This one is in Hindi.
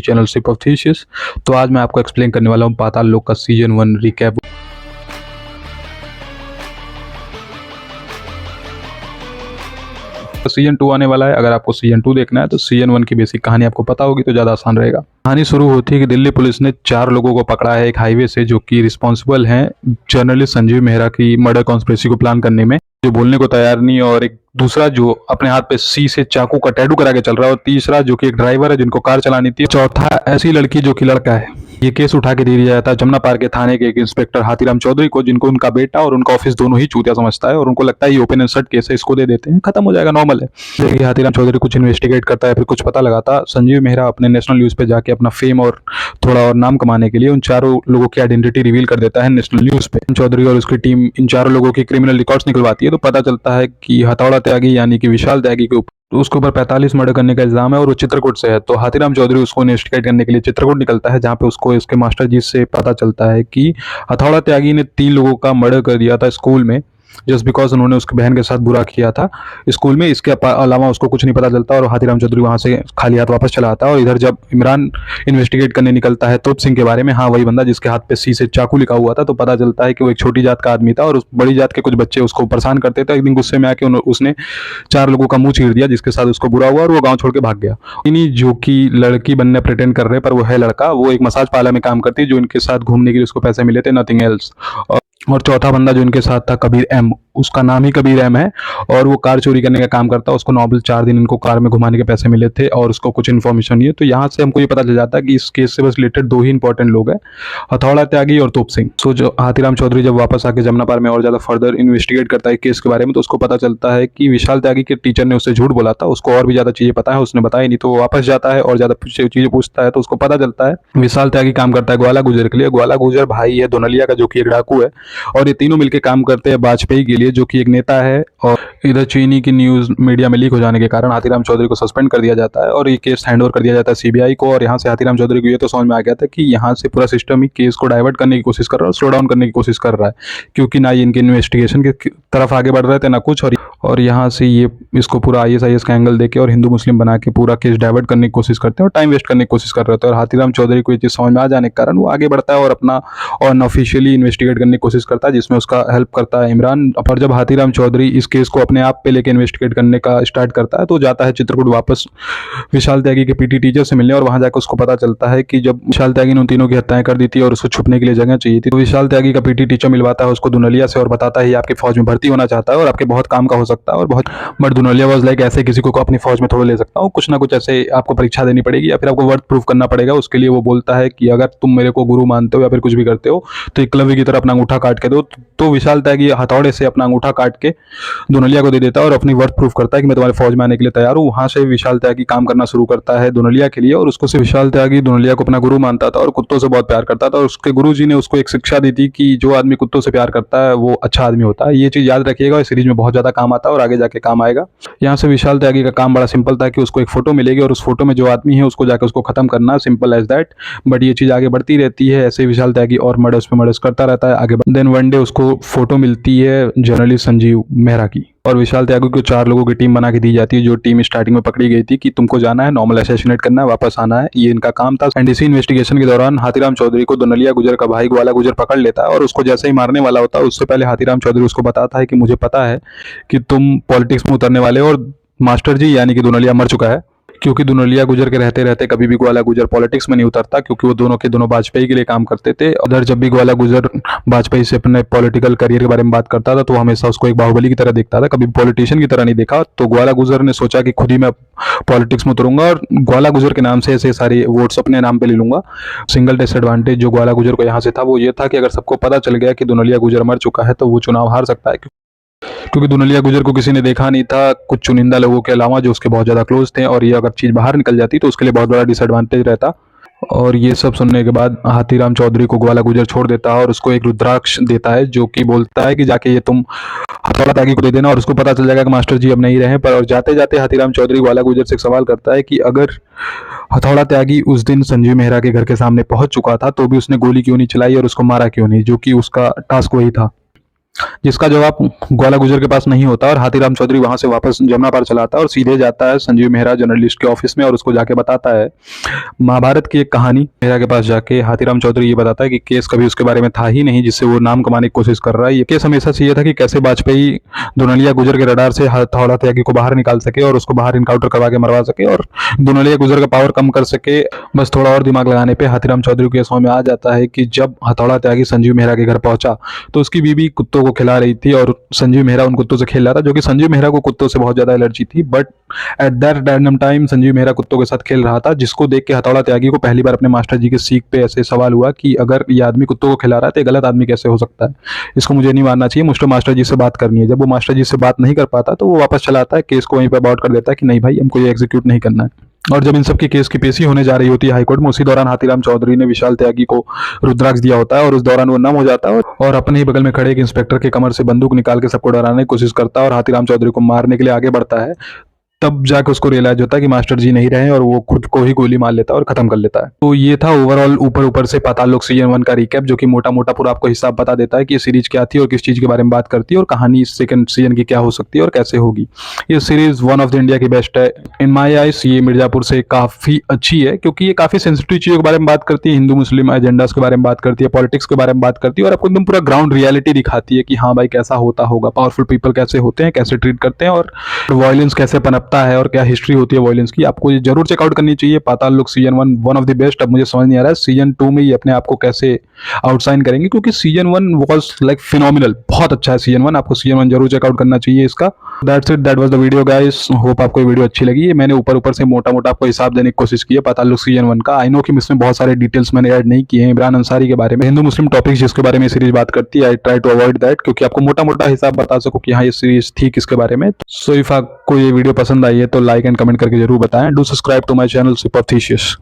Channel ship of thesis. तो आज मैं आपको एक्सप्लेन करने वाला हूँ पाताल लोक का सीजन 1 रिकैप। सीजन 2 आने वाला है। अगर आपको सीजन 2 देखना है तो सीजन 1 की बेसिक कहानी आपको पता होगी तो ज़्यादा आसान रहेगा। कहानी शुरू होती है कि दिल्ली पुलिस ने 4 लोगों को पकड़ा है एक हाईवे से, जो कि रिस्पॉन्सिबल हैं जर्नलिस्ट संजीव मेहरा की मर्डर कॉन्स्पिरेसी को प्लान करने में, जो बोलने को तैयार नहीं, और एक दूसरा जो अपने हाथ पे सी से चाकू का टैटू करा के चल रहा है, और तीसरा जो कि एक ड्राइवर है जिनको कार चलानी थी, चौथा ऐसी लड़की जो कि लड़का है। ये केस उठा के दे दिया जाता है जमुना पार के थाने के एक इंस्पेक्टर हाथीराम चौधरी को, जिनको उनका बेटा और उनका ऑफिस दोनों ही चूतिया समझता है, और उनको लगता है ये ओपन एंड शट केस है, इसको दे देते हैं, खत्म हो जाएगा, नॉर्मल है। देखिए हाथीराम चौधरी कुछ इन्वेस्टिगेट करता है, फिर कुछ पता लगाता। संजीव मेहरा अपने नेशनल न्यूज पे जाके अपना फेम और थोड़ा और नाम कमाने के लिए उन चारों लोगों की आइडेंटिटी रिवील कर देता है नेशनल न्यूज पे। चौधरी और उसकी टीम इन चारों लोगों की क्रिमिनल रिकॉर्ड्स निकलवाती है, तो पता चलता है कि हथौड़ा त्यागी यानी कि विशाल त्यागी के ऊपर तो उसके ऊपर 45 मर्डर करने का इल्जाम है, और वो चित्रकूट से है। तो हाथीराम चौधरी उसको इन्वेस्टिगेट करने के लिए चित्रकूट निकलता है, जहाँ पे उसको उसके मास्टर जी से पता चलता है कि हथौड़ा त्यागी ने 3 लोगों का मर्डर कर दिया था स्कूल में, जस्ट बिकॉज उन्होंने उसकी बहन के साथ बुरा किया था स्कूल में। इसके अलावा उसको कुछ नहीं पता चलता, और हाथीराम चौधरी वहां से खाली हाथ वापस चला आता है। और इधर जब इमरान इन्वेस्टिगेट करने निकलता है तोप सिंह के बारे में, हाँ वही बंदा जिसके हाथ पे सी से चाकू लिखा हुआ था, तो पता चलता है कि वो एक छोटी जात का आदमी था, और उस बड़ी जात के कुछ बच्चे उसको परेशान करते थे। एक दिन गुस्से में आके उसने 4 लोगों का मुंह चीर दिया, जिसके साथ उसको बुरा हुआ और वो गांव छोड़ के भाग गया। इन्हीं जो कि लड़की बनने प्रिटेंड कर रहे पर वो है लड़का, वो एक मसाज पार्लर में काम करती है, जो इनके साथ घूमने के लिए उसको पैसे मिले थे, नथिंग एल्स। और चौथा बंदा जो इनके साथ था कबीर एम, उसका नाम ही कबीर एम है, और वो कार चोरी करने का काम करता है। उसको नॉर्मल 4 दिन इनको कार में घुमाने के पैसे मिले थे, और उसको कुछ इन्फॉर्मेशन नहीं है। तो यहाँ से हमको ये पता चल जाता है कि इस केस से बस रिलेटेड 2 ही इंपॉर्टेंट लोग हैं, हथौड़ा त्यागी और तोप सिंह। सो जो हाथीराम चौधरी जब वापस आके जमुना पार में और ज्यादा फर्दर इन्वेस्टिगेट करता है केस के बारे में, तो उसको पता चलता है कि विशाल त्यागी के टीचर ने उससे झूठ बोला था, उसको और भी ज्यादा चीजें पता है, उसने बताया नहीं। तो वो वापस जाता है और ज्यादा चीजें पूछता है, तो उसको पता चलता है विशाल त्यागी काम करता है ग्वाला गुजर के लिए। ग्वाला गुजर भाई है दोनलिया का, जो कि एक डाकू है, और ये तीनों मिलकर काम करते हैं वाजपेयी के लिए, जो कि एक नेता है। और इधर चीनी की न्यूज मीडिया में लीक हो जाने के कारण हाथीराम चौधरी को सस्पेंड कर दिया जाता है, और ये केस हैंडओवर कर दिया जाता है सीबीआई को। और यहाँ से हाथीराम चौधरी को ये तो समझ में आ गया था कि यहाँ से पूरा सिस्टम ही केस को डाइवर्ट करने की कोशिश कर रहा है, स्लो डाउन करने की कोशिश कर रहा है, क्योंकि ना ये इनके इन्वेस्टिगेशन की तरफ आगे बढ़ रहे थे ना कुछ। और यहाँ से ये इसको पूरा ISIS का एंगल देके और हिंदू मुस्लिम बना के पूरा केस डाइवर्ट करने की कोशिश करते हैं, और टाइम वेस्ट करने की कोशिश कर रहे थे। और हाथीराम चौधरी को ये चीज़ समझ में आ जाने के कारण वो आगे बढ़ता है और अपना अनऑफिशियली इन्वेस्टिगेट करने की कोशिश करता है, जिसमें उसका हेल्प करता है इमरान। पर जब हाथीराम चौधरी इस केस को अपने आप पे लेके इन्वेस्टिगेट करने का स्टार्ट करता है, तो जाता है चित्रकूट वापस विशाल त्यागी के PT टीचर से मिलने, और वहां जाकर उसको पता चलता है कि जब विशाल त्यागी ने उन तीनों की हत्याएं कर दी थी और उसको छुपने के लिए जगह चाहिए थी, तो विशाल त्यागी का PT टीचर मिलवाता है उसको दुनलिया से, और बताता है ये आपकी फौज में भर्ती होना चाहता है और आपके बहुत काम का हो सकता है। और बहुत बट दुनलिया वाज लाइक ऐसे किसी को अपनी फौज में थोड़ा ले सकता हूँ, कुछ ना कुछ ऐसे आपको परीक्षा देनी पड़ेगी या फिर आपको वर्थ प्रूफ करना पड़ेगा। उसके लिए वो बोलता है कि अगर तुम मेरे को गुरु मानते हो या फिर कुछ भी करते हो, तो एकलव्य की तरह अपना अंगूठा काट के दो। तो विशाल त्यागी हथौड़े से अपना अंगूठा काट के दुनलिया को दे देता है और अपनी वर्थ प्रूफ करता है कि मैं तुम्हारे फौज में आने के लिए तैयार हूँ। वहां से विशाल त्यागी काम करना शुरू करता है दुनलिया के लिए, और उसको से विशाल त्यागी दुनलिया को अपना गुरु मानता था और कुत्तों से बहुत प्यार करता था। और उसके गुरु जी ने उसको एक शिक्षा दी थी कि जो आदमी कुत्तों से प्यार करता है वो अच्छा आदमी होता है। ये चीज याद रखिएगा, इस सीरीज में बहुत ज्यादा काम आता है और आगे जाके काम आएगा। यहाँ से विशाल त्यागी का काम बड़ा सिंपल था कि उसको एक फोटो मिलेगी और उस फोटो में जो आदमी है उसको जाकर उसको खत्म करना, सिंपल एज दैट। बट ये चीज आगे बढ़ती रहती है, ऐसे विशाल त्यागी और मर्डर्स पे मर्डर्स करता रहता है आगे। देन वन डे उसको फोटो मिलती है जर्नलिस्ट संजीव मेहरा की, और विशाल त्यागी को 4 लोगों की टीम बना के दी जाती है, जो टीम स्टार्टिंग में पकड़ी गई थी कि तुमको जाना है, नॉर्मल असैसिनेट करना है, वापस आना है, ये इनका काम था। एंड इसी इन्वेस्टिगेशन के दौरान हाथीराम चौधरी को दुनलिया गुजर का भाई ग्वाला गुजर पकड़ लेता है, और उसको जैसे ही मारने वाला होता है उससे पहले हाथीराम चौधरी उसको बताता है कि मुझे पता है कि तुम पॉलिटिक्स में उतरने वाले हो, और मास्टर जी यानी कि दुनलिया मर चुका है, क्योंकि दुनलिया गुजर के रहते रहते कभी भी ग्वाला गुजर पॉलिटिक्स में नहीं उतरता, क्योंकि वो दोनों के दोनों वाजपेयी के लिए काम करते थे। उधर जब भी ग्वाला गुजर वाजपेयी से अपने पॉलिटिकल करियर के बारे में बात करता था, तो हमेशा उसको एक बाहुबली की तरह देखता था, कभी पॉलिटिशियन की तरह नहीं देखा। तो ग्वाला गुजर ने सोचा कि खुद ही मैं पॉलिटिक्स में उतरूंगा और ग्वाला गुजर के नाम से ऐसे सारे वोट्स अपने नाम पे ले लूंगा। सिंगल डिसएडवांटेज जो ग्वाला गुजर को यहाँ से था वो ये था कि अगर सबको पता चल गया कि दुनलिया गुजर मर चुका है, तो वो चुनाव हार सकता है, क्योंकि दुनलिया गुजर को किसी ने देखा नहीं था, कुछ चुनिंदा लोगों के अलावा जो उसके बहुत ज्यादा क्लोज थे, और ये अगर चीज बाहर निकल जाती तो उसके लिए बहुत बड़ा डिसएडवांटेज रहता। और ये सब सुनने के बाद हाथीराम चौधरी को ग्वाला गुजर छोड़ देता है और उसको एक रुद्राक्ष देता है, जो कि बोलता है कि जाके ये तुम हथौड़ा त्यागी को दे देना, और उसको पता चल जाएगा कि मास्टर जी अब नहीं रहे। पर और जाते जाते हाथीराम चौधरी ग्वाला गुजर से एक सवाल करता है कि अगर हथौड़ा त्यागी उस दिन संजीव मेहरा के घर के सामने पहुंच चुका था, तो भी उसने गोली क्यों नहीं चलाई और उसको मारा क्यों नहीं, जो कि उसका टास्क वही था। जिसका जवाब ग्वाला गुजर के पास नहीं होता और हाथीराम चौधरी वहां से वापस जमुना पार चलाता है और सीधे जाता है संजीव मेहरा जर्नलिस्ट के ऑफिस में और उसको जाके बताता है महाभारत की एक कहानी। मेहरा के पास जाके हाथीराम चौधरी ये बताता है कि केस कभी उसके बारे में था ही नहीं जिससे वो नाम कमाने की कोशिश कर रहा है। ये केस हमेशा से ये था कि कैसे वाजपेयी दुनलिया गुजर के रडार से हथौड़ा त्यागी को बाहर निकाल सके और उसको बाहर इनकाउंटर करवा के मरवा सके और दुनलिया गुजर का पावर कम कर सके। बस थोड़ा और दिमाग लगाने पे हाथीराम चौधरी के समझ में आ जाता है कि जब हथौड़ा त्यागी संजीव मेहरा के घर पहुंचा तो उसकी बीवी कुत्तों को खिला रही थी और संजीव मेहरा उन कुत्तों से खेल रहा था, जो कि संजीव मेहरा को कुत्तों से बहुत ज्यादा एलर्जी थी। But at that random time Sanjeev Mehra कुत्तों के साथ खेल रहा था, जिसको देख के हथौड़ा त्यागी को पहली बार अपने मास्टर जी के सीख पे ऐसे सवाल हुआ कि अगर ये आदमी कुत्तों को खिला रहा है तो ये गलत आदमी कैसे हो सकता है, इसको मुझे नहीं मानना चाहिए, मुझे मास्टर जी से बात करनी है। जब वो मास्टर जी से बात नहीं कर पाता तो वो वापस चला आता है, केस को वहीं पर अबॉर्ट कर देता है कि नहीं भाई हमको ये एग्जीक्यूट नहीं करना है। और जब इन सब की केस की पेशी होने जा रही होती है हाईकोर्ट में, उसी दौरान हाथीराम चौधरी ने विशाल त्यागी को रुद्राक्ष दिया होता है और उस दौरान वो नम हो जाता है और अपने ही बगल में खड़े एक इंस्पेक्टर के कमर से बंदूक निकाल के सबको डराने की कोशिश करता है और हाथीराम चौधरी को मारने के लिए आगे बढ़ता है। तब जाके उसको रियलाइज होता है कि मास्टर जी नहीं रहे और वो खुद को ही गोली मार लेता है और खत्म कर लेता है। तो ये था ओवरऑल ऊपर ऊपर से पाताल लोक सीजन 1 का रिकैप, जो कि मोटा मोटा पूरा आपको हिसाब बता देता है कि ये सीरीज क्या थी और किस चीज के बारे में बात करती है और कहानी सेकंड सीजन की क्या हो सकती है और कैसे होगी। ये series one of the India की बेस्ट है इन माई आइस। ये मिर्जापुर से काफी अच्छी है क्योंकि ये काफी सेंसिटिव चीजों के बारे में बात करती है, हिंदू मुस्लिम एजेंडास के बारे में बात करती है, पॉलिटिक्स के बारे में बात करती है और आपको एकदम पूरा ग्राउंड रियलिटी दिखाती है कि हाँ भाई कैसा होता होगा, पावरफुल पीपल कैसे होते हैं, कैसे ट्रीट करते हैं और वायलेंस कैसे पनपता है और क्या हिस्ट्री होती है वायलेंस की। आपको ये जरूर चेकआउट करनी चाहिए पाताल लोक season 1 one of the best. अब मुझे समझ नहीं आ रहा है सीजन 2 में ये अपने आप को कैसे आउटसाइन करेंगे, क्योंकि सीजन 1 वाज लाइक फिनोमिनल, बहुत अच्छा है सीजन 1। आपको सीजन 1 जरूर चेकआउट करना चाहिए इसका। That's it, that was the video guys, hope आपको ये वीडियो अच्छी लगी। मैंने ऊपर ऊपर से मोटा मोटा आपको हिसाब देने की कोशिश की है पाताल लोक सीजन 1 का। आई नो कि इसमें बहुत सारे डिटेल्स मैंने ऐड नहीं किए हैं इमरान अंसारी के बारे में, हिंदू मुस्लिम टॉपिक्स जिसके बारे में सीरीज बात करती है। I try to avoid that क्योंकि आपको मोटा मोटा हिसाब बता सकूं कि हाँ ये सीरीज थी किसके बारे में। सो इफ आपको ये वीडियो पसंद आई है तो लाइक एंड कमेंट करके जरूर बताएं। Do subscribe to my channel सुपरफिशियस।